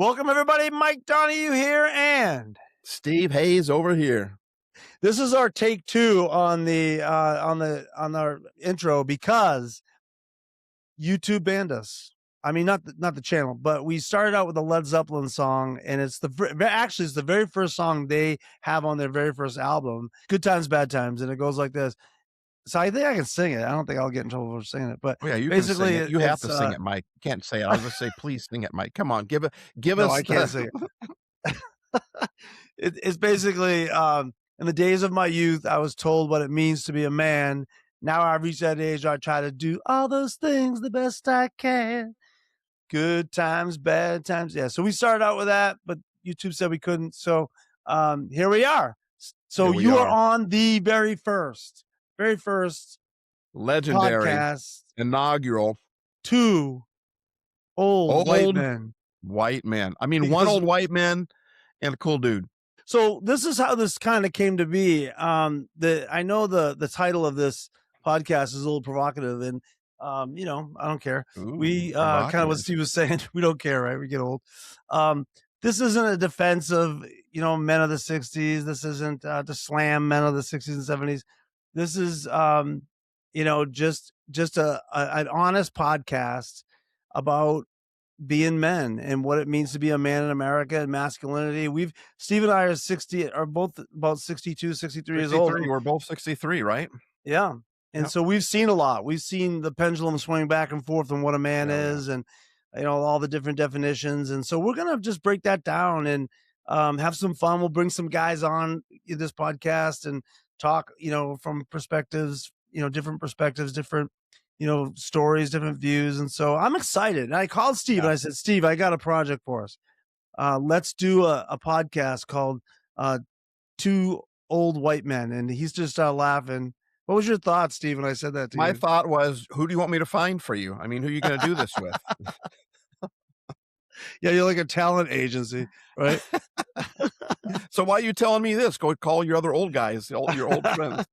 Welcome everybody, Mike Donahue here, and Steve Hayes over here. this is our take 2 on our intro because YouTube banned us. I mean, not the channel, but we started out with a Led Zeppelin song, and it's the very first song they have on their very first album, Good Times, Bad Times, and it goes like this. So I think I can sing it. I don't think I'll get in trouble for singing it, but Oh, yeah, you basically can sing it. You have it's, to sing it, Mike. You can't say it. I was gonna say, please sing it, Mike. Come on, give no, us I can't sing it. It's basically, in the days of my youth, I was told what it means to be a man. Now I've reached that age where I try to do all those things the best I can. Good times, bad times. Yeah. So we started out with that, but YouTube said we couldn't. So here we are. So Here we you are are. on the very first Legendary, podcast, inaugural, 2 old white old men. white man. I mean, one Because old white man and a cool dude. So this is how this kind of came to be. I know the title of this podcast is a little provocative, and I don't care. Ooh, We kind of what provocative. Steve was saying. We don't care, right? We get old. This isn't a defense of men of the '60s. This isn't to slam men of the '60s and '70s. This is just an honest podcast about being men and what it means to be a man in America and masculinity. Steve and I are both about 62, 63 years old. We're both 63, right? Yeah. And Yep. so we've seen a lot. We've seen the pendulum swing back and forth on what a man is, and all the different definitions. And so we're going to just break that down and have some fun. We'll bring some guys on this podcast and talk, from perspectives, different perspectives, different stories, different views. And so I'm excited. And I called Steve and I said, Steve, I got a project for us. Let's do a podcast called 2 Old White Men. And he's just laughing. What was your thought, Steve, when I said that to you? My thought was, who do you want me to find for you? I mean, who are you going to do this with? Yeah, you're like a talent agency, right? So why are you telling me this? Go call your other old guys, your old friends.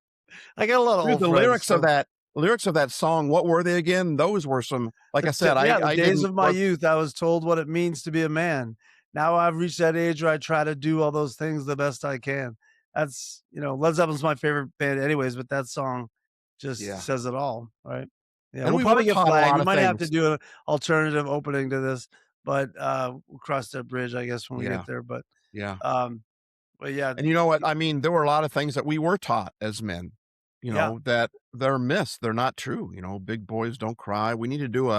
I got a lot of old the friends, lyrics of that song, what were they again? Those were some, like I said, the days of my youth, I was told what it means to be a man. Now I've reached that age where I try to do all those things the best I can. That's, Led Zeppelin's my favorite band anyways, but that song just says it all, right? Yeah, and we'll probably get flagged. We might have to things. do an alternative opening to this, but we'll cross that bridge, I guess, when we get there. But but yeah. And you know what? I mean, there were a lot of things that we were taught as men, that they're myths. They're not true. Big boys don't cry. We need to do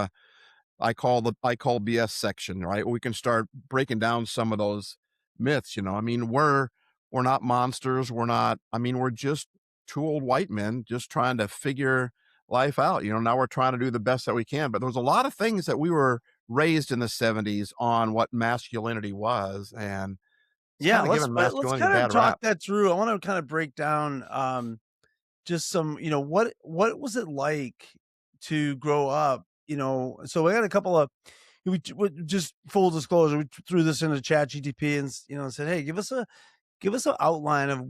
I call BS section, right? We can start breaking down some of those myths. I mean, we're not monsters. We're just 2 old white men just trying to figure life out. Now we're trying to do the best that we can, but there was a lot of things that we were raised in the 70s on what masculinity was. And let's kind of talk that through. I want to kind of break down just some, what was it like to grow up? So we had a couple of, we just full disclosure, we threw this into ChatGPT and said, hey, give us an outline of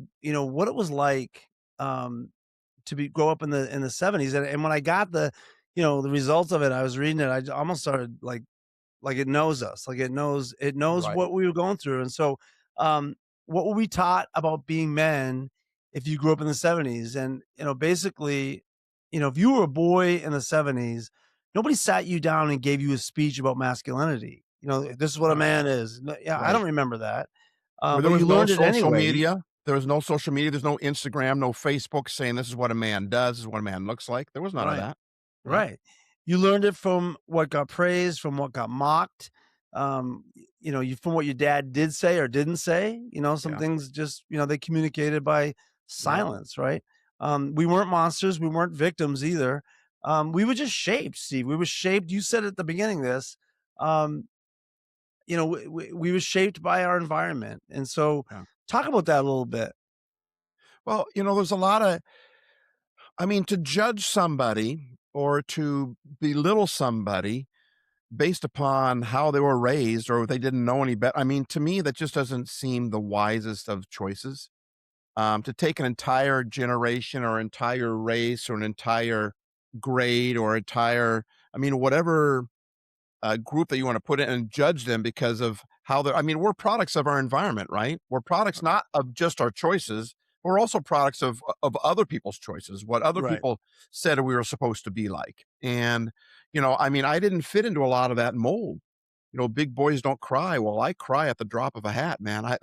what it was like to grow up in the 70s. And when I got the the results of it, I was reading it, I almost started like it knows us, like it knows what we were going through. And so what were we taught about being men if you grew up in the 70s? And basically, if you were a boy in the 70s, nobody sat you down and gave you a speech about masculinity. This is what a man is. I don't remember that. There But was you no learned it social anyway. media. There was no social media. There's no Instagram, no Facebook saying this is what a man does, this is what a man looks like. There was none of that. Right. You learned it from what got praised, from what got mocked. From what your dad did say or didn't say. Some things just, they communicated by silence, right? We weren't monsters. We weren't victims either. We were just shaped, Steve. We were shaped. You said at the beginning of this, we were shaped by our environment. And so talk about that a little bit. Well, there's a lot of, to judge somebody or to belittle somebody based upon how they were raised or they didn't know any better. To me, that just doesn't seem the wisest of choices. To take an entire generation or entire race or an entire grade or entire, whatever group that you want to put in and judge them because of how they're I mean, we're products of our environment, right? We're products not of just our choices, we're also products of other people's choices, what other Right. people said we were supposed to be like. And, you know, I mean, I didn't fit into a lot of that mold. You know, big boys don't cry. Well, I cry at the drop of a hat, man. I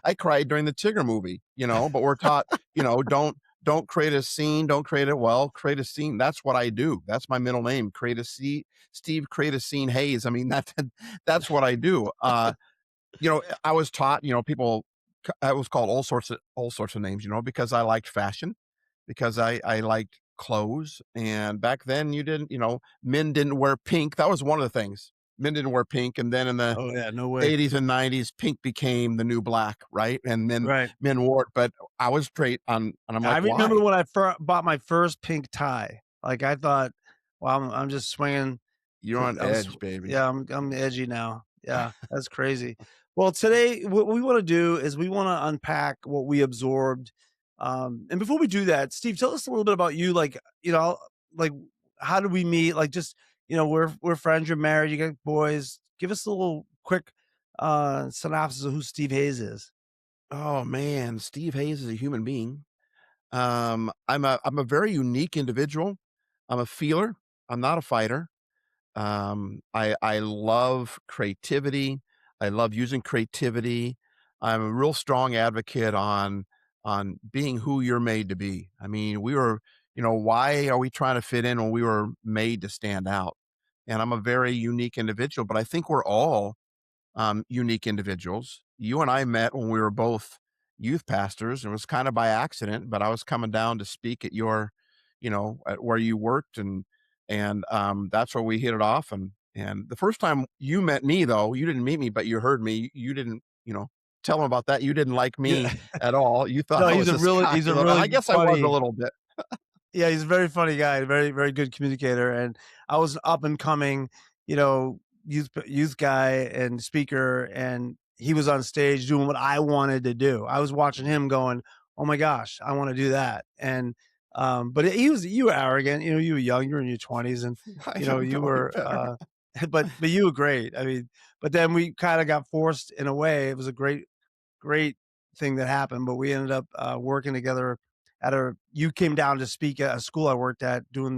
I cried during the Tigger movie, you know, but we're taught, you know, don't create a scene, don't create it. Well, create a scene. That's what I do. That's my middle name. Create a scene, Steve. Create a scene. Hayes. I mean, that's what I do. You know, I was taught. You know, people. I was called all sorts of names. You know, because I liked fashion, because I liked clothes, and back then you didn't. You know, men didn't wear pink. That was one of the things. Men didn't wear pink, and then in the Oh, yeah, no way. 80s and 90s, pink became the new black, right? And then Right. men wore it, but I was straight on, and I'm I like, remember why? when I bought my first pink tie. Like, I thought, "Wow, I'm just swinging You're to." on edge, baby. Yeah, I'm edgy now. Yeah, that's crazy. Well, today, what we wanna do is we wanna unpack what we absorbed, and before we do that, Steve, tell us a little bit about you, like, like, how did we meet? Like, just, we're friends, you're married, you got boys. Give us a little quick, synopsis of who Steve Hayes is. Oh man, Steve Hayes is a human being. I'm a very unique individual. I'm a feeler. I'm not a fighter. I love creativity. I love using creativity. I'm a real strong advocate on being who you're made to be. I mean, you know, why are we trying to fit in when we were made to stand out? And I'm a very unique individual, but I think we're all unique individuals. You and I met when we were both youth pastors, and it was kind of by accident. But I was coming down to speak at your, you know, at where you worked, and that's where we hit it off. And the first time you met me, though, you didn't meet me, but you heard me. You didn't, you know, tell them about that. You didn't like Yeah. me at all. You thought No, I was this guy, he's a and I really guess I was a funny. little bit. Yeah, he's a very funny guy, very, very good communicator, and I was up and coming, youth guy and speaker, and he was on stage doing what I wanted to do. I was watching him going, "Oh my gosh, I wanna do that," and, but you were arrogant, you were young, you were in your 20s, and, I don't you know any were, better. but you were great. I mean, but then we kinda got forced in a way. It was a great thing that happened, but we ended up, working together you came down to speak at a school I worked at doing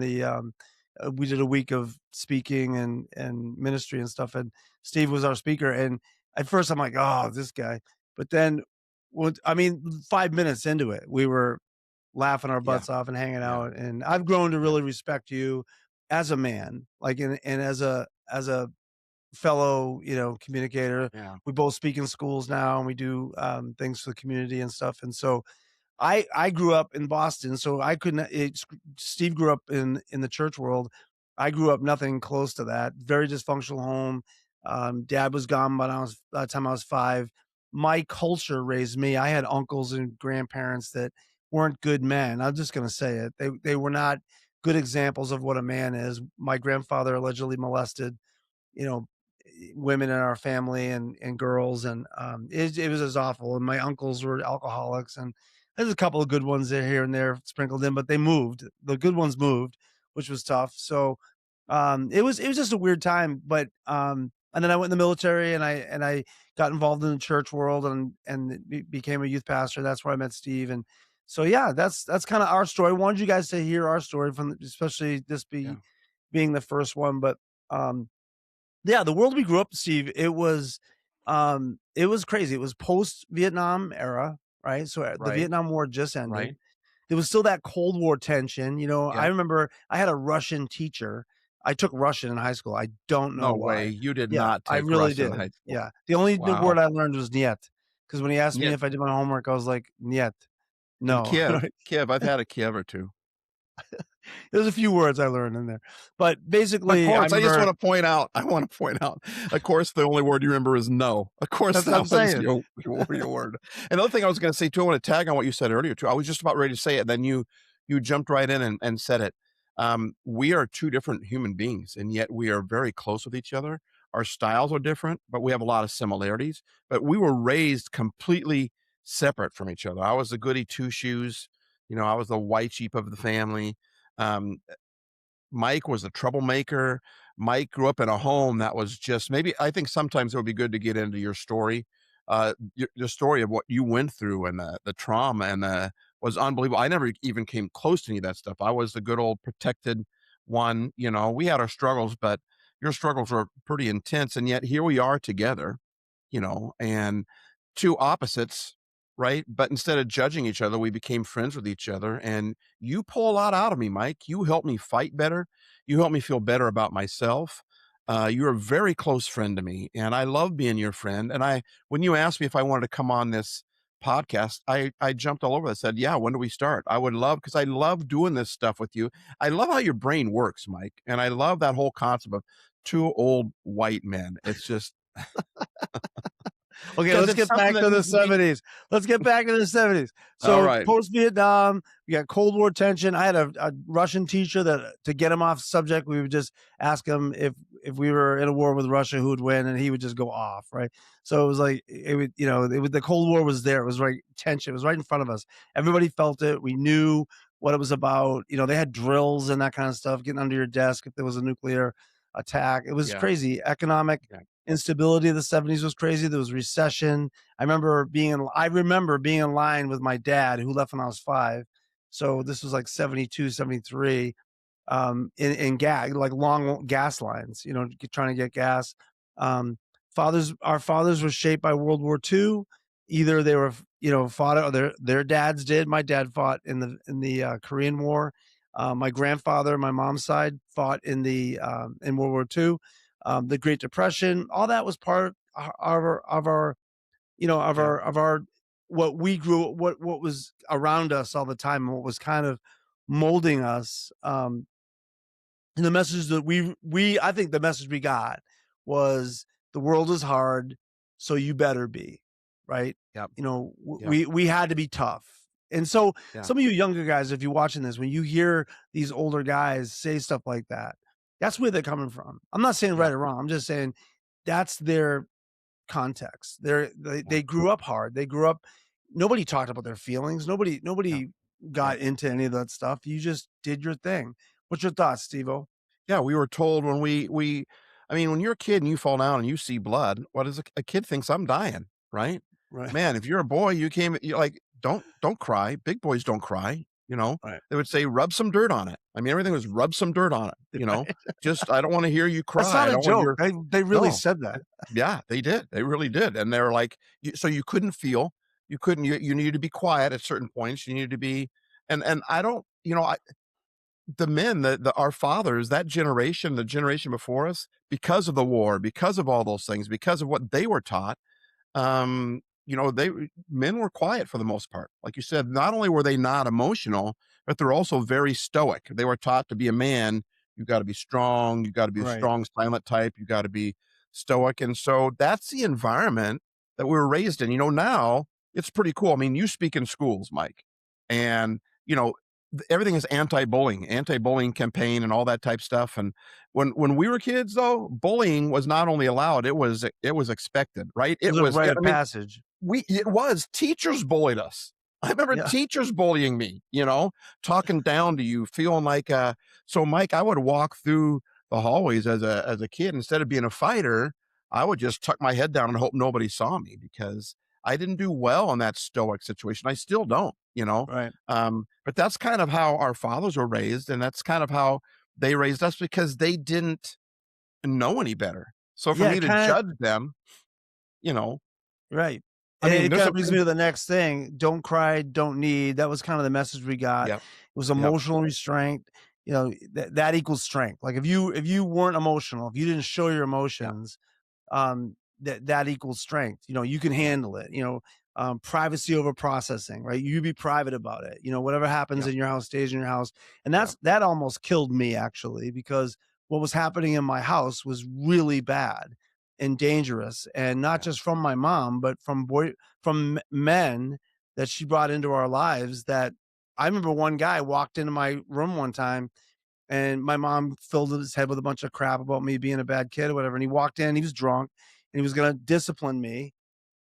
we did a week of speaking and ministry and stuff, and Steve was our speaker, and at first I'm like, "Oh, this guy," but then, I mean, 5 minutes into it, we were laughing our Yeah, butts off and hanging yeah, out, and I've grown to yeah, really respect you as a man, like, and as a fellow, communicator. yeah, We both speak in schools now, and we do, things for the community and stuff, and so I grew up in Boston, so I couldn't it's Steve grew up in the church world. I grew up nothing close to that. Very dysfunctional home. Dad was gone by the time I was 5. My culture raised me. I had uncles and grandparents that weren't good men. I'm just gonna say it. They were not good examples of what a man is. My grandfather allegedly molested, you know, women in our family and girls, and, it was just awful, and my uncles were alcoholics, and there's a couple of good ones there here and there sprinkled in, but they moved. The good ones moved, which was tough, so, it was just a weird time, but, and then I went in the military, and I got involved in the church world and became a youth pastor. That's where I met Steve, and so, yeah, that's kinda our story. I wanted you guys to hear our story especially this yeah, being the first one, but, yeah, the world we grew up, Steve, it was crazy. It was post-Vietnam era, right? So, the right, Vietnam War just ended. right. There was still that Cold War tension, I Yeah. remember I had a Russian teacher. I took Russian in high school. I don't know No way, why. you did Yeah, not I take really Russian in did. high school. Yeah. The only Wow. word I learned was "Niet," because when he asked me Yet if I did my homework, I was like, "Niet." and No, Kiev, right? Kiev, I've had a Kiev or 2. There's a few words I learned in there. But Of basically, I course, I just remember wanna point out, of course, the only word you remember is "no." Of course, that's what I'm that was saying. your word. Another thing I was gonna say too, I wanna tag on what you said earlier too. I was just about ready to say it, then you jumped right in and said it. We are 2 different human beings, and yet we are very close with each other. Our styles are different, but we have a lot of similarities, but we were raised completely separate from each other. I was the goody two-shoes, you know, I was the white sheep of the family. Um, Mike was a troublemaker. Mike grew up in a home that was just maybe I think sometimes it would be good to get into your story, your story of what you went through and the trauma and the was unbelievable. I never even came close to any of that stuff. I was the good old protected one, you know. We had our struggles, but your struggles were pretty intense, and yet here we are together, you know, and two opposites, right? But instead of judging each other, we became friends with each other. And you pull a lot out of me, Mike. You helped me fight better. You helped me feel better about myself. You're a very close friend to me, and I love being your friend. And when you asked me if I wanted to come on this podcast, I jumped all over. I said, "Yeah, when do we start?" I would love because I love doing this stuff with you. I love how your brain works, Mike, and I love that whole concept of two old white men. It's just Okay, because let's it's get something back that to the needs to be. 70's. Let's get back to the 70's. All So right. post-Vietnam, we got Cold War tension. I had a Russian teacher that to get him off subject, we would just ask him if we were in a war with Russia, who would win, and he would just go off, right? So it was like it would, the Cold War was there. It was right tension. It was right in front of us. Everybody felt it. We knew what it was about. They had drills and that kind of stuff, getting under your desk if there was a nuclear attack. It was Yeah. crazy. Economic Yeah. instability of the 70's was crazy. There was recession. I remember being in line with my dad who left when I was 5. So this was like 72, 73, in gas, like long gas lines, trying to get gas. Um, our fathers were shaped by World War II. Either they were, fought or their dads did. My dad fought in the Korean War. My grandfather, my mom's side, fought in World War II. The Great Depression, all that was part of our, Yeah. of our what we grew what was around us all the time, and what was kind of molding us. And the message that I think the message we got was the world is hard, so you better be, right? Yep. Yep. We had to be tough. And so Yeah. some of you younger guys, if you're watching this, when you hear these older guys say stuff like that, that's where they're coming from. I'm not saying right Yep. or wrong. I'm just saying that's their context. Yeah. They grew up hard. They grew up. Nobody talked about their feelings. Nobody Yeah. nobody Yeah. got into any of that stuff. You just did your thing. What's your thoughts, Steve-O? Yeah, we were told when we I mean, when you're a kid and you fall down and you see blood, what is a kid thinks I'm dying, right? Right. Man, if you're a boy, you're like, don't cry. Big boys don't cry, you know? Right. They would say, rub some dirt on it. I mean, everything was rub some dirt on it, you know? Right. Just I don't want to hear you That's cry. not I a don't want joke. your They really no. said that. Yeah, they did. They really did. And they're like, so you couldn't feel, you needed to be quiet at certain points. You needed to be, and I don't, the men that our fathers, that generation, the generation before us, because of the war, because of all those things, because of what they were taught, they men were quiet for the most part. Like you said, not only were they not emotional, but they're also very stoic. They were taught to be a man, you got to be strong, you got to be a Right. strong silent type, you got to be stoic. And so that's the environment that we were raised in. Now it's pretty cool. I mean, you speak in schools, Mike, and everything is anti-bullying campaign and all that type stuff. And when we were kids, though, bullying was not only allowed, it was expected, right? It It was a was, rite I of mean, passage. it was teachers bullied us. I remember Yeah. teachers bullying me, talking down to you, feeling like, so Mike, I would walk through the hallways as a kid. Instead of being a fighter, I would just tuck my head down and hope nobody saw me because I didn't do well in that stoic situation. I still don't. Right. But that's kind of how our fathers were raised, and that's kind of how they raised us because they didn't know any better. So for Yeah, me to kinda judge them, you know, right. I mean, It there's kinda a brings me to the next thing. Don't cry, don't need. That was kind of the message we got. It yep, was yep, emotional restraint. That equals strength. Like if you weren't emotional, if you didn't show your yep, emotions, that equals strength. You can yep, handle it. Privacy over processing, right? You be private about it. Whatever happens yep, in your house stays in your house. And yep, that almost killed me actually, because what was happening in my house was really bad and dangerous, and not yeah, just from my mom, but from men that she brought into our lives. That I remember one guy walked into my room one time, and my mom filled his head with a bunch of crap about me being a bad kid or whatever. And he walked in, he was drunk, and he was going to discipline me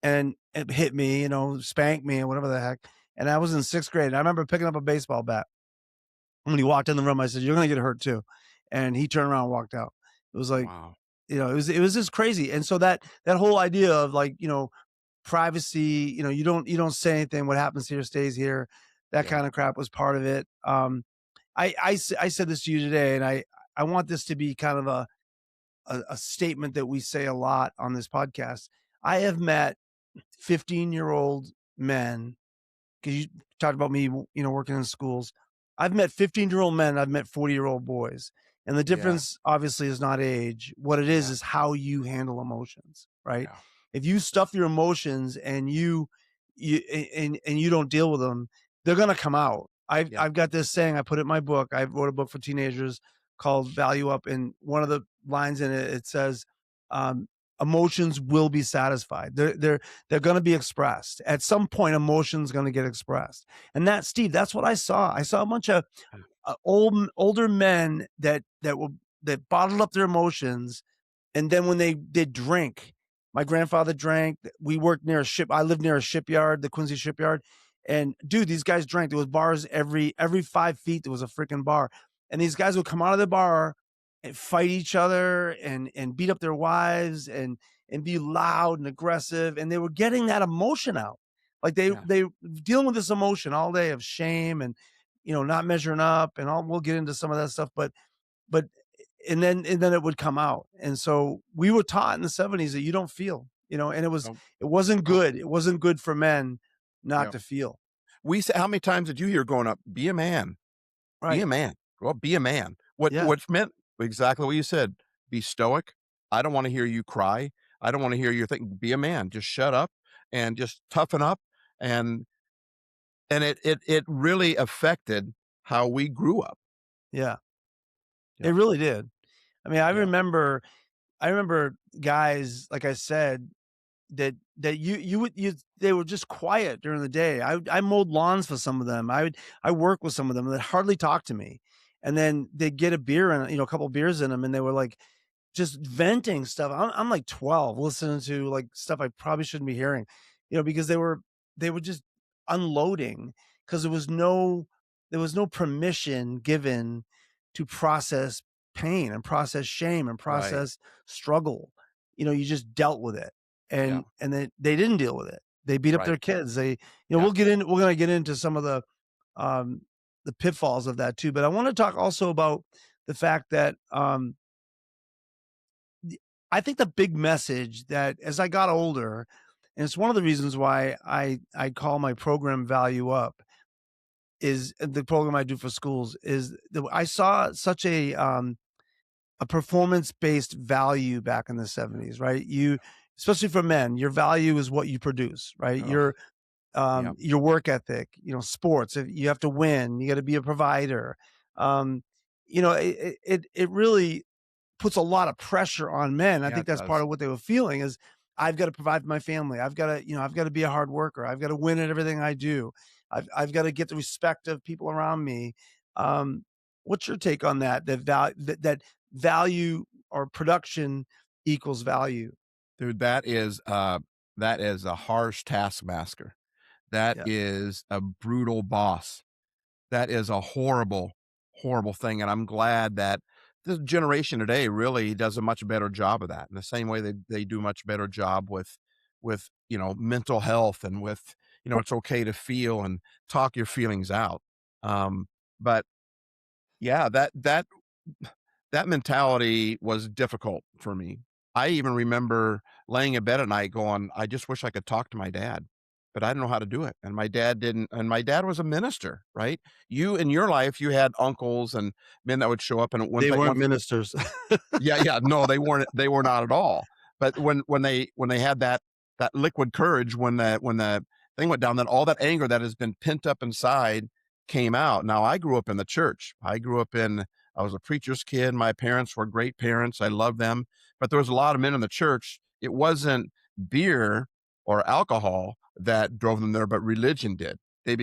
and hit me, spank me or whatever the heck. And I was in 6th grade. And I remember picking up a baseball bat. And when he walked in the room, I said, "You're going to get hurt too." And he turned around and walked out. It was like, Wow. it was just crazy. And so that whole idea of like, privacy, you don't say anything, what happens here stays here. That Yeah. kind of crap was part of it. I said this to you today, and I want this to be kind of a statement that we say a lot on this podcast. I have met 15-year-old men, because you talked about me, working in schools. I've met 15-year-old men, I've met 40-year-old boys. And the Yeah. difference obviously is not age. What it Yeah. is how you handle emotions, right? Yeah. If you stuff your emotions and and you don't deal with them, they're gonna come out. I've Yeah. I've got this saying, I put it in my book. I wrote a book for teenagers called Value Up, and one of the lines in it, it says, um, emotions will be satisfied. They're going to be expressed at some point. Emotions going to get expressed, and that, Steve, that's what I saw. I saw a bunch of older men that bottled up their emotions, and then when they did drink, my grandfather drank. We worked near a ship. I lived near a shipyard, the Quincy shipyard. And dude, these guys drank. There was bars every 5 feet. There was a freaking bar. And these guys would come out of the bar and fight each other and beat up their wives and be loud and aggressive. And they were getting that emotion out. Like Yeah. they dealing with this emotion all day of shame and not measuring up and all. We'll get into some of that stuff, but and then it would come out. And so we were taught in the 70's that you don't feel, and No. it wasn't No. good. It wasn't good for men not Yeah. to feel. We say, how many times did you hear growing up, "Be a man, be Right. a man, grow up, be a man." Yeah. What's meant exactly what you said, be stoic. I don't wanna hear you cry. I don't wanna hear you think, be a man, just shut up and just toughen up, and it really affected how we grew up. Yeah. Yeah. It really did. I mean, I Yeah. remember I remember guys, like I said, that you would you they were just quiet during the day. I mowed lawns for some of them. I work with some of them that hardly talk to me. And then they'd get a beer and a couple beers in them, and they were like just venting stuff. I'm like 12 listening to like stuff I probably shouldn't be hearing, because they were just unloading, because there was no permission given to process pain and process shame and Right. process struggle. You just dealt with it, Yeah. and they didn't deal with it. They beat up Right. their kids. Yeah. We're gonna get into some of um the pitfalls of that too. But I want to talk also about the fact that I think the big message that as I got older, and it's one of the reasons why I call my program Value Up, is the program I do for schools, is that I saw such a performance-based value back in the Yeah. 70's, right? Especially for men, your value is what you produce, right? Ugh. Yeah. Your work ethic, sports, if you have to win, you got to be a provider. Um, it really puts a lot of pressure on men. I Yeah, think it that's part does. of what they were feeling is, I've got to provide for my family. I've got to be a hard worker. I've got to win at everything I do. I've got to get the respect of people around me. Um, what's your take on that? That value or production equals value. Dude, that is a harsh taskmaster. That Yeah. is a brutal boss. That is a horrible, horrible thing, and I'm glad that this generation today really does a much better job of that, in the same way they do much better job with, mental health and with, it's okay to feel and talk your feelings out. But yeah, that mentality was difficult for me. I even remember laying in bed at night going, "I just wish I could talk to my dad, but I don't know how to do it." And my dad didn't, and my dad was a minister, right? You in your life, you had uncles and men that would show up, and at one They thing weren't one ministers. yeah, yeah, no, they were not at all. But when they had that liquid courage, when the thing went down, then all that anger that has been pent up inside came out. Now, I grew up in the church. I was a preacher's kid. My parents were great parents. I love them. But there was a lot of men in the church. It wasn't beer or alcohol that drove them there, but religion did. They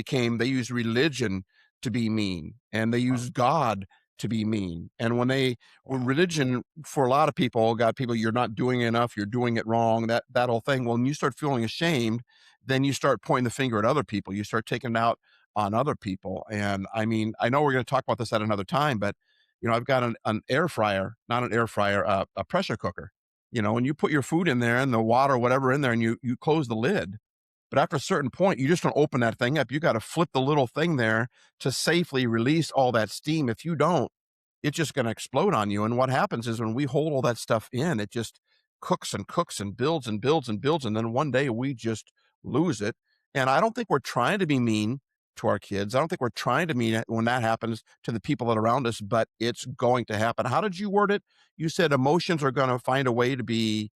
used religion to be mean, and they Wow. used God to be mean. And when Wow. religion for a lot of people got people, you're not doing enough, you're doing it wrong, that whole thing. Well, when you start feeling ashamed, then you start pointing the finger at other people. You start taking it out on other people. And I mean, I know we're going to talk about this at another time, but I've got an air fryer, not an air fryer, a pressure cooker, and you put your food in there and the water, whatever in there, and you close the lid. But after a certain point, you just don't open that thing up. You got to flip the little thing there to safely release all that steam. If you don't, it's just going to explode on you. And what happens is when we hold all that stuff in, it just cooks and cooks and builds and builds and builds. And then one day we just lose it. And I don't think we're trying to be mean to our kids. I don't think we're trying to mean it when that happens to the people that are around us, but it's going to happen. How did you word it? You said emotions are going to find a way to be,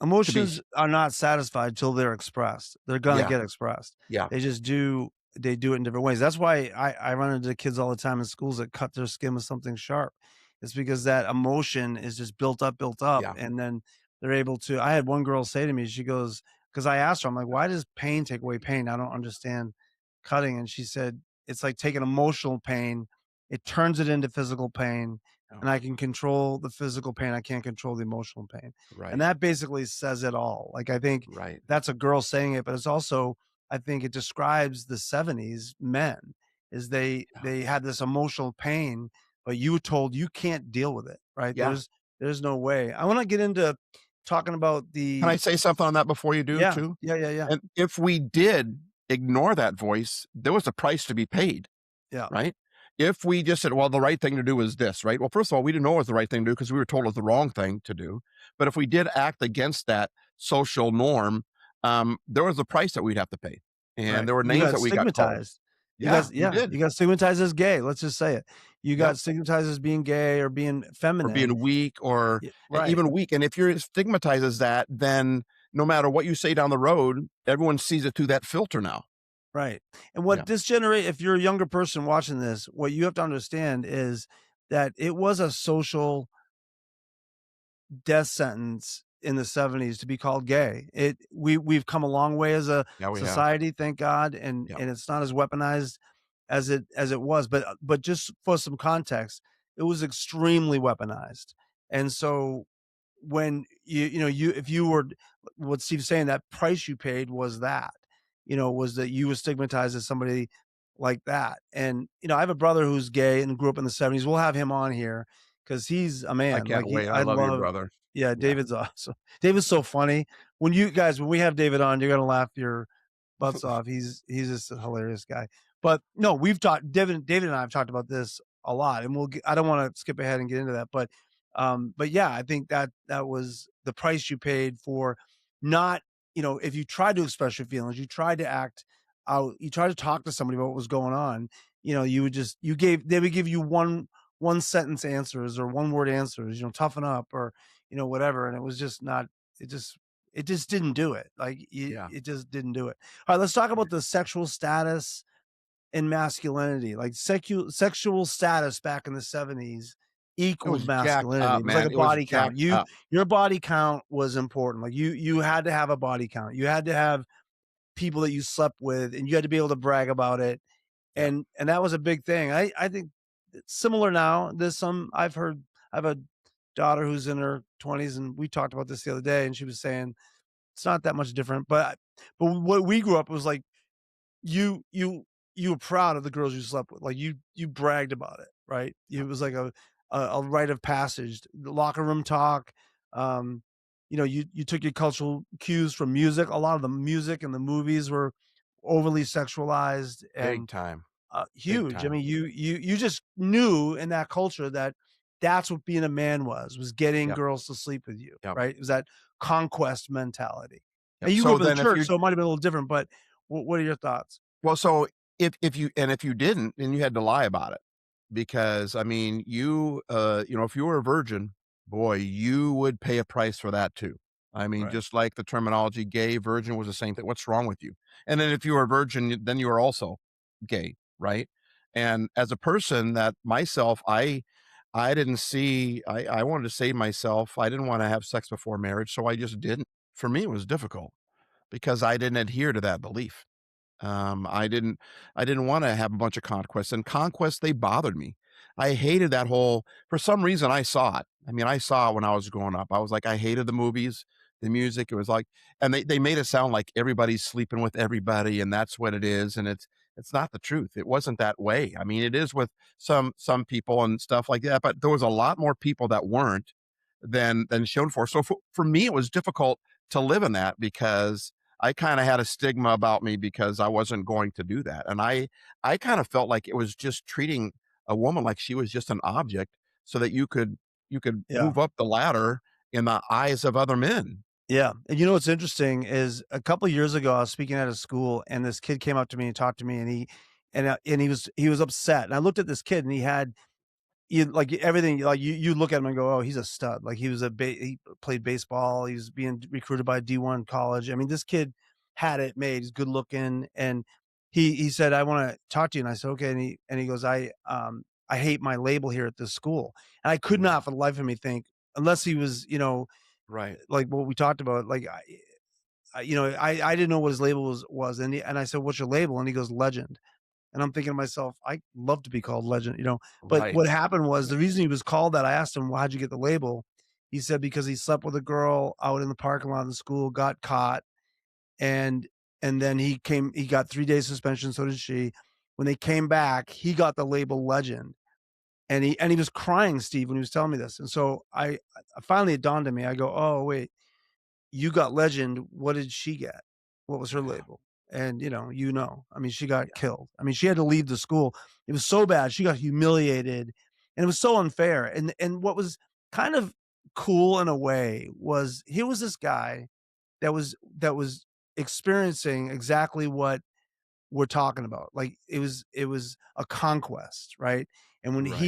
Emotions are not satisfied till they're expressed. They're gonna yeah, get expressed. yeah, They do it in different ways. That's why I run into kids all the time in schools that cut their skin with something sharp. It's because that emotion is just built up, yeah, and then they're able to I had one girl say to me, she goes, because I asked her, I'm like, "Why does pain take away pain? I don't understand cutting." And she said, "It's like taking emotional pain, it turns it into physical pain, yeah, and I can control the physical pain, I can't control the emotional pain." And right, that basically says it all. Like, I think right. that's a girl saying it, but it's also I think it describes the '70s men, is Yeah. they had this emotional pain, but you were told you can't deal with it, right? Yeah. There's no way. I wanna get into talking about Can I the say something on that before you do yeah, too? yeah, And if we did ignore that voice, there was a price to be paid, yeah, right? If we just said, well, the right thing to do is this, right? Well, first of all, we didn't know it was the right thing to do because we were told it was the wrong thing to do. But if we did act against that social norm, there was a price that we'd have to pay. And right. there were You names got that we got called. stigmatized. Yeah, we did. You got stigmatized as gay, let's just say it. You Yep. got stigmatized as being gay or being Or feminine. being weak or Right. even weak. And if you're stigmatized as that, then no matter what you say down the road, everyone sees it through that filter now. Right. And Yeah. what this generate if you're a younger person watching this, what you have to understand is that it was a social death sentence in the '70s to be called gay. We've come a long way as a Yeah, we have. society, thank God, Yep. and it's not as weaponized as it was, but just for some context, it was extremely weaponized. And so when you know, you if you were what Steve's saying, that price you paid was that, was that you were stigmatized as somebody like that. And, I have a brother who's gay and grew up in the '70s. We'll have him on here because he's a I man. can't Like wait. I I love your love brother. yeah, Yeah. David's awesome. David's so funny. When we have David on, you're gonna laugh your butts off. He's just a hilarious guy. But no, we've talked David and I have talked about this a lot, and I don't want to skip ahead and get into that, but yeah, I think that was the price you paid for not, if you tried to express your feelings, you tried to act out, you tried to talk to somebody about what was going on, you would just you gave they would give you one sentence answers or one word answers, toughen up or whatever, and it was just not it just it just didn't do it. Like Yeah. it just didn't do it. All right, let's talk about the sexual status and masculinity. Like sexual status back in the '70s It equaled was jacked masculinity. up, It was like man. a It was body count. jacked up. Your body count was important. Like you had to have a body count. You had to have people that you slept with, and you had to be able to brag about it. Yep. And that was a big thing. I think it's similar now. I have a daughter who's in her 20s, and we talked about this the other day, and she was saying it's not that much different. But what we grew up was like you you you were proud of the girls you slept with. Like you bragged about it, right? It Yep. was like a rite of passage. The locker room talk. Um, you took your cultural cues from music. A lot of the music and the movies were overly sexualized Big and time. Big huge. I time. mean, you just knew in that culture that that's what being a man was getting Yep. girls to sleep with you, Yep. right? It was that conquest mentality. And Yep. you grew So up in the then if church, you so it might have been a little different, but what are your thoughts? well, so if you didn't, then you had to lie about it. Because I mean, if you were a virgin, boy, you would pay a price for that too. I mean, Right. just like the terminology gay, virgin was the same thing. What's wrong with you? And then if you were a virgin, then you were also gay, right? And as a person that myself, I didn't see I wanted to save myself. I didn't want to have sex before marriage, so I just didn't. For me, it was difficult because I didn't adhere to that belief. I didn't I didn't wanna have a bunch of conquests, and conquests, they bothered me. I hated that whole for some reason, I saw it. I mean, I saw it when I was growing up. I was like, I hated the movies, the music, it was like and they made it sound like everybody's sleeping with everybody, and that's what it is, and It's not the truth. It wasn't that way. I mean, it is with some people and stuff like that, but there was a lot more people that weren't than shown for. So for me, it was difficult to live in that because I kind of had a stigma about me because I wasn't going to do that. And I kind of felt like it was just treating a woman like she was just an object so that you could Yeah. move up the ladder in the eyes of other men. Yeah, and you know what's interesting is a couple years ago, I was speaking at a school, and this kid came up to me and talked to me, and he was upset, and I looked at this kid, and he had you like everything, like you look at him and go, oh, he's a stud. Like he played baseball, he was being recruited by a D1 college. I mean, this kid had it made. He's good looking, and he said, I want to talk to you, and I said, okay, and he goes, I hate my label here at this school, and I could Ooh, not for the life of me think unless he was right, like what we talked about, like, I didn't know what his label was, and I said, "What's your label?" And he goes, "Legend." And I'm thinking to myself, "I love to be called legend," you know? But right, what happened was the reason he was called that, I asked him, "Well, how'd you get the label?" He said, "Because he slept with a girl out in the parking lot of the school, got caught, and then he got 3 days suspension, so did she. When they came back, he got the label legend." And he was crying, Steve, when he was telling me this. And so finally it dawned on me. I go, "Oh, wait. You got legend, what did she get? What was her yeah, label?" And, I mean, she got yeah, killed. I mean, she had to leave the school. It was so bad, she got humiliated, and it was so unfair, and what was kind of cool in a way was here was this guy that was experiencing exactly what we're talking about. Like, it was a conquest, right? And when right,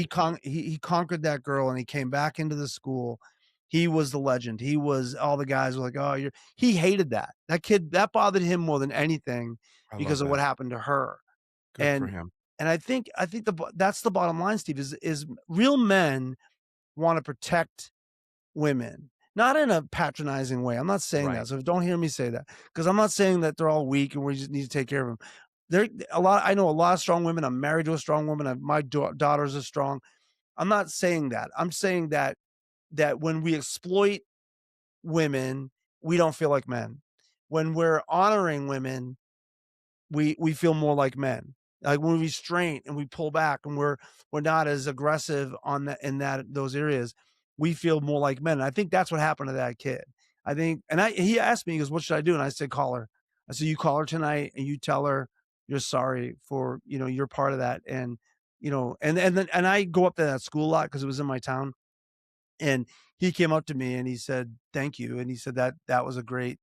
he conquered that girl and he came back into the school, he was the legend. He was all the guys were like, "Oh, you're" he hated that. That kid that bothered him more than anything I love because of what that. happened to her. Good for And him. I think that's the bottom line, Steve, is real men wanna protect women, not in a patronizing way. I'm not saying Right, that, so don't hear me say that, because 'cause I'm not saying that they're all weak and we just need to take care of them. There I know a lot of strong women. I'm married to a strong woman. My daughters are strong. I'm not saying that. I'm saying that when we exploit women, we don't feel like men. When we're honoring women, we feel more like men. Like when we restrain and we pull back and we're not as aggressive on that in those areas, we feel more like men. And I think that's what happened to that kid. I think, and he asked me, he goes, "What should I do?" And I said, "Call her." I said, "You call her tonight and you tell her you're sorry for you're part of that." And and I go up to that school a lot because it was in my town. And he came up to me and he said, "Thank you." And he said that was a great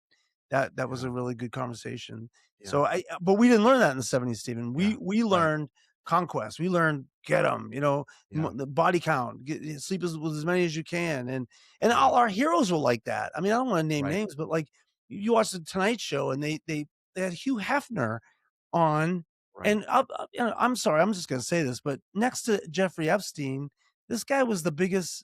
that was yeah, a really good conversation. yeah, So but we didn't learn that in the '70s, Stephen. yeah, We right, learned conquest. We learned get them, yeah, the body count, sleep with as many as you can, and yeah, all our heroes were like that. I mean, I don't want to name right, names, but like you watch the Tonight Show, and they had Hugh Hefner on, right. and I'm sorry, I'm just going to say this, but next to Jeffrey Epstein, this guy was the biggest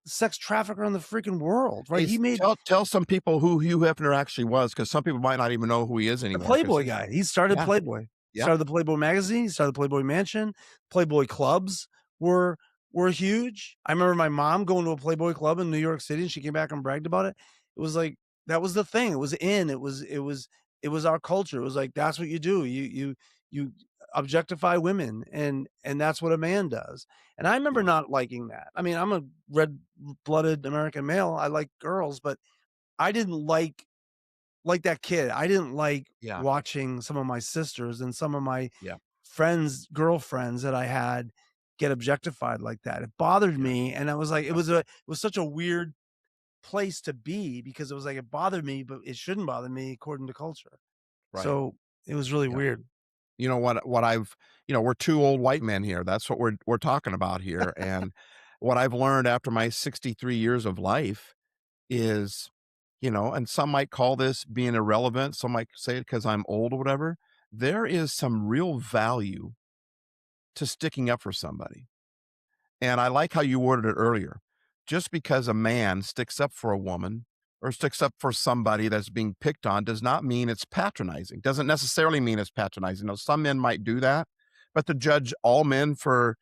sex trafficker in the freaking world, right? Hey, He made tell some people who Hugh Hefner actually was, because some people might not even know who he is the anymore. Because Playboy guy. He started yeah, Playboy. yep, Started the Playboy magazine, he started the Playboy Mansion. Playboy clubs were were huge. I remember my mom going to a Playboy club in New York City, and she came back and bragged about it. It was like that was the thing. It was in. It was our culture. It was like that's what you do. You objectify women, and that's what a man does. And I remember yeah, not liking that. I mean, I'm a red-blooded American male. I like girls, but I didn't like that kid. I didn't like yeah, watching some of my sisters and some of my yeah, girlfriends that I had get objectified like that. It bothered yeah, me, and I was like, yep, it was such a weird place to be because it was like it bothered me, but it shouldn't bother me according to culture. right, So it was really yep. weird. You know what I've we're 2 old white men here. That's what we're talking about here, and what I've learned after my 63 years of life is, and some might call this being irrelevant, some might say it because 'cause I'm old or whatever. There is some real value to sticking up for somebody. And I like how you worded it earlier. Just because a man sticks up for a woman or sticks up for somebody that's being picked on does not mean it's patronizing. Doesn't necessarily mean it's patronizing. Now, some men might do that, but to judge all men for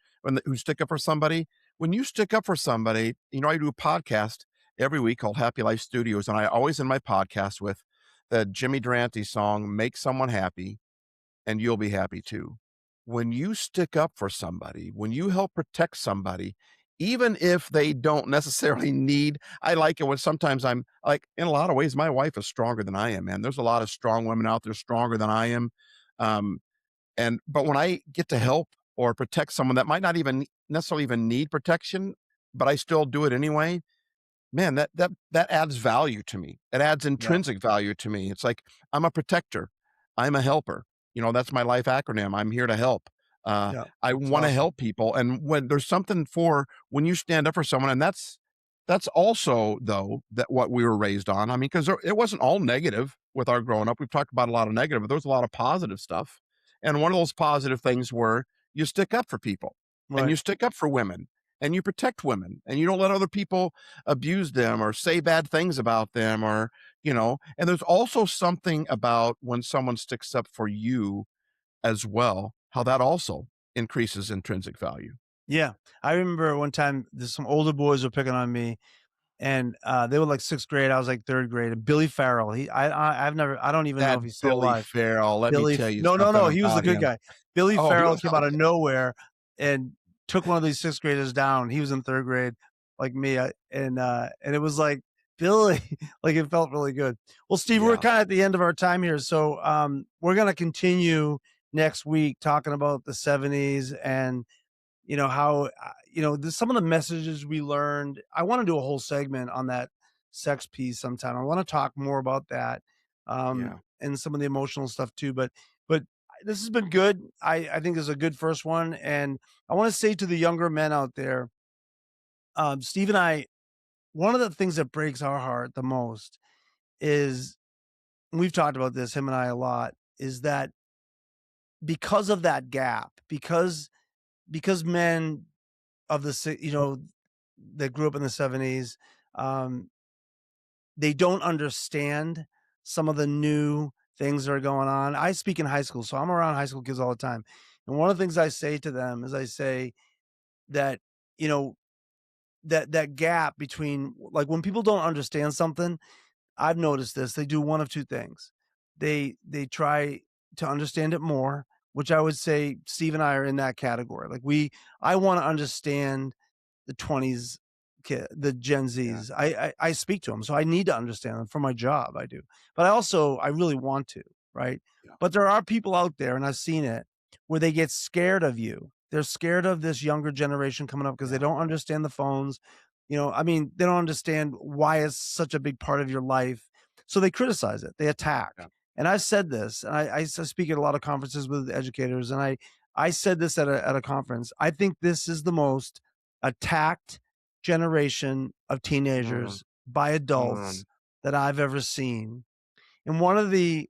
who stick up for somebody, when you stick up for somebody, I do a podcast every week called Happy Life Studios, and I always end my podcast with the Jimmy Durante song, "Make Someone Happy, and You'll Be Happy Too." when you stick up for somebody, when you help protect somebody, even if they don't necessarily need. I like it when sometimes I'm like, in a lot of ways, my wife is stronger than I am, man. There's a lot of strong women out there stronger than I am. Um, but when I get to help or protect someone that might not even necessarily even need protection, but I still do it anyway, man, that adds value to me. It adds Yeah. intrinsic value to me. It's like I'm a protector. I'm a helper. That's my life acronym. I'm here to help. Yeah. I It's want to awesome. help people, and when there's something for when you stand up for someone, and that's also though that what we were raised on. I mean, because it wasn't all negative with our growing up. We've talked about a lot of negative, but there was a lot of positive stuff. And one of those positive things were you stick up for people, and Right. you stick up for women, and you protect women, and you don't let other people abuse them or say bad things about them, and there's also something about when someone sticks up for you as well, how that also increases intrinsic value. Yeah. I remember one time there's some older boys were picking on me, and, they were, like, 6th grade, I was, like, 3rd grade, and Billy Farrell, I don't even know That if he's still Billy alive. Farrell, let me Billy tell F you No, no, something no, he was the about good him. guy. Billy Oh, he Farrell was came out of okay. nowhere and took one of these 6th graders down. He was in 3rd grade like me, and it was like, "Billy," like, it felt really good. Well, Steve, we're Yeah, kinda at the end of our time here, so, we're gonna continue next week talking about the '70s and how some of the messages we learned. I want to do a whole segment on that sex piece sometime. I want to talk more about that, yeah, and some of the emotional stuff too. But this has been good. I think this is a good first one, and I want to say to the younger men out there, Steve and I, one of the things that breaks our heart the most is, and we've talked about this, him and I, a lot, is that because of that gap, because men of the that grew up in the '70s, um, they don't understand some of the new things that are going on. I speak in high school, so I'm around high school kids all the time, and one of the things I say to them is I say that, you know, that gap between, like, when people don't understand something, I've noticed this, they do one of 2 things. They try to understand it more, which I would say Steve and I are in that category. Like, I wanna understand the '20s kid, the Gen yeah, Zs. I speak to them, so I need to understand them for my job, I do. But I really want to, right? yeah, But there are people out there, and I've seen it, where they get scared of you. They're scared of this younger generation coming up because they yeah, don't understand the phones. I mean, they don't understand why it's such a big part of your life. So they criticize it, they attack. yeah, And I've said this, and I speak at a lot of conferences with educators, and I said this at a conference. I think this is the most attacked generation of mm, teenagers by mm, adults that I've ever seen. And one of the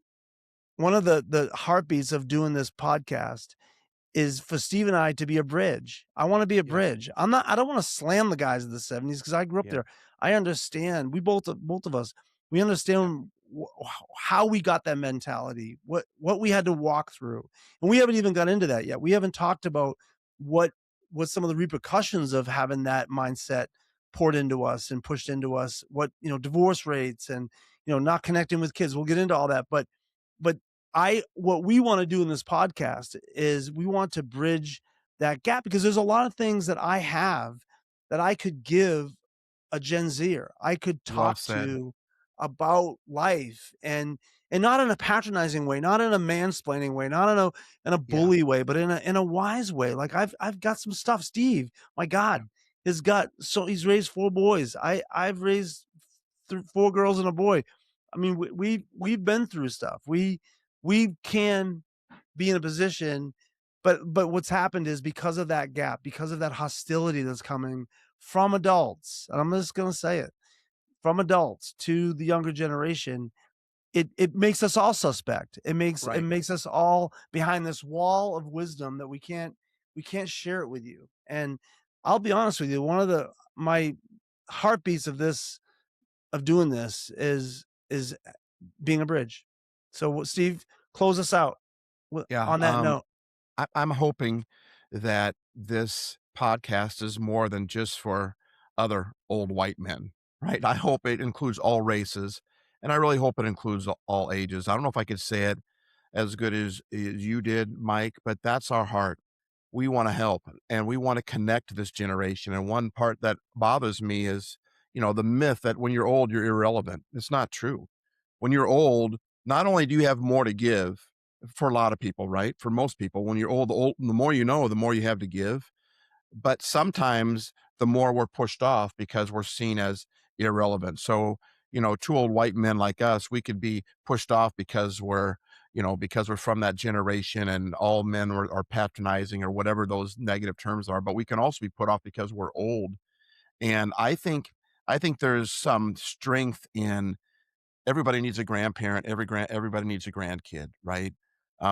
heartbeats of doing this podcast is for Steve and I to be a bridge. I wanna be a yeah, bridge. I don't wanna slam the guys of the '70s because I grew up yeah, there. I understand. We both of us, we yeah, understand how we got that mentality, what we had to walk through, and we haven't even got into that yet. We haven't talked about what what some of the repercussions of having that mindset poured into us and pushed into us, divorce rates and, not connecting with kids. We'll get into all that, but I what we want to do in this podcast is we want to bridge that gap because there's a lot of things that I have that I could give a Gen Zer. I could well talk said. to about life and not in a patronizing way, not in a mansplaining way, not in a Yeah, bully way, but in a wise way. Like I've got some stuff. Steve, my yeah, God, he's raised 4 boys. I've raised 4 girls and a boy. I mean, we've been through stuff. We can be in a position, but what's happened is because of that gap, because of that hostility that's coming from adults, and I'm just gonna say it, from adults to the younger generation, it makes us all suspect. It right. makes us all behind this wall of wisdom that we can't share it with you. And I'll be honest with you, one of the my heartbeats of doing this is being a bridge. So, Steve, close us out Yeah, on that note. I'm hoping that this podcast is more than just for other old white men, right? I hope it includes all races, and I really hope it includes all ages. I don't know if I could say it as good as you did, Mike, but that's our heart. We wanna help, and we wanna connect to this generation, and one part that bothers me is, the myth that when you're old, you're irrelevant. It's not true. When you're old, not only do you have more to give for a lot of people, right? For most people, when you're the more you know, the more you have to give. But sometimes the more we're pushed off because we're seen as irrelevant. So, two old white men like us, we could be pushed off because we're from that generation and all men are patronizing or whatever those negative terms are. But we can also be put off because we're old. And I think there's some strength in everybody needs a grandparent. Everybody needs a grandkid, right?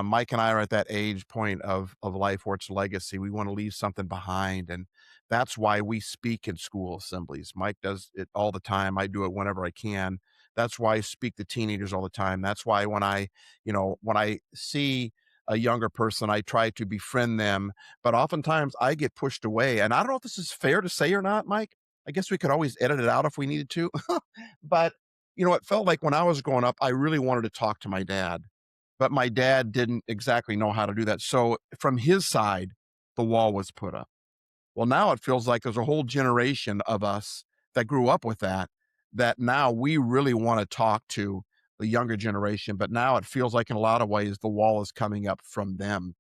Mike and I are at that age point of life where it's legacy. We want to leave something behind, and that's why we speak in school assemblies. Mike does it all the time. I do it whenever I can. That's why I speak to teenagers all the time. That's why when I see a younger person, I try to befriend them. But oftentimes I get pushed away, and I don't know if this is fair to say or not, Mike. I guess we could always edit it out if we needed to, but it felt like when I was growing up, I really wanted to talk to my dad, but my dad didn't exactly know how to do that. So from his side, the wall was put up. Well, now it feels like there's a whole generation of us that grew up with that now we really want to talk to the younger generation. But now it feels like in a lot of ways, the wall is coming up from them.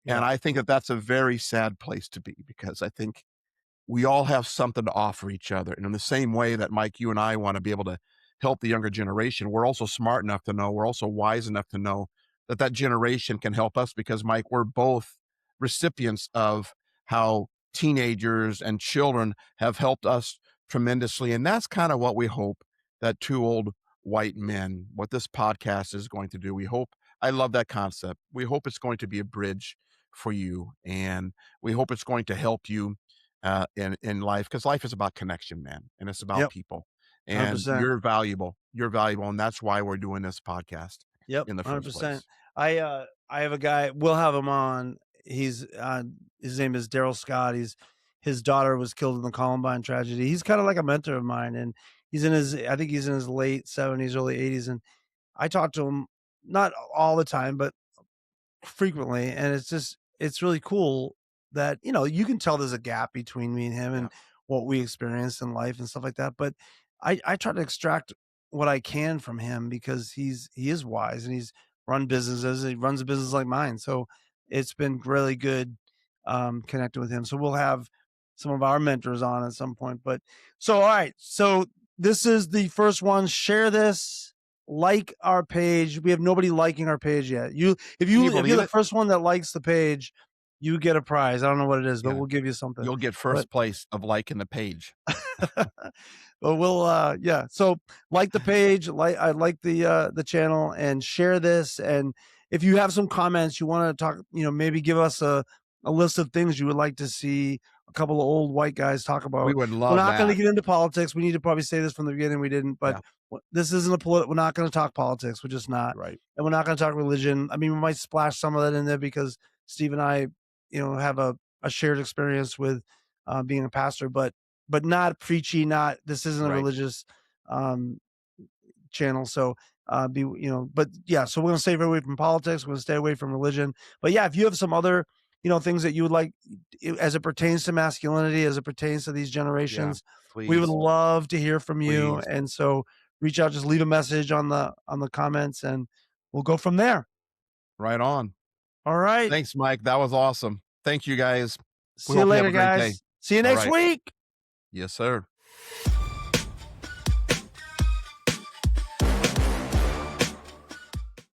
And Yeah. I think that that's a very sad place to be because I think we all have something to offer each other. And in the same way that Mike, you and I want to be able to help the younger generation, we're also smart enough to know, we're also wise enough to know that that generation can help us because Mike, we're both recipients of how teenagers and children have helped us tremendously. And that's kind of what we hope that two old white men, what this podcast is going to do. I love that concept. We hope it's going to be a bridge for you. And we hope it's going to help you in life because life is about connection, man, and it's about Yep. people. And 100%. you're valuable, and that's why we're doing this podcast Yep, in the first 100%. place. I have a guy, we'll have him on. He's his name is Daryl Scott. His daughter was killed in the Columbine tragedy. He's kind of like a mentor of mine, and I think he's in his late 70s, early 80s, and I talk to him not all the time, but frequently, and it's really cool that, you can tell there's a gap between me and him Yeah, and what we experienced in life and stuff like that, but I try to extract what I can from him because he is wise and he's run businesses, he runs a business like mine, so it's been really good, connecting with him, so we'll have some of our mentors on at some point, but alright, so this is the first one, share this, like our page. We have nobody liking our page yet. can you If you're believe the it? first one that likes the page, you get a prize. I don't know what it is, but Yeah, we'll give you something. you'll get But first place of liking the page. but we'll yeah. So like the page, I like the channel and share this. And if you have some comments you want to talk, maybe give us a list of things you would like to see a couple of old white guys talk We about. would We're love not going to that. get into politics. We need to probably say this from the beginning. We didn't, but Yeah, this isn't we're not going to talk politics. We're just not. right. And we're not going to talk religion. I mean, we might splash some of that in there because Steve and I, have a shared experience with being a pastor, but not preachy, not this isn't a Right. religious um channel. So but yeah, so we're gonna stay away from politics, we're gonna stay away from religion. But yeah, if you have some other, things that you would like as it pertains to masculinity, as it pertains to these Yeah, generations, we would please, love to hear from you. please. And so reach out, just leave a message on the comments and we'll go from there. Right on. All right. Thanks, Mike. That was awesome. Thank you, guys. We See you hope you have later, a great day. guys. See you All next right. week. Yes, sir.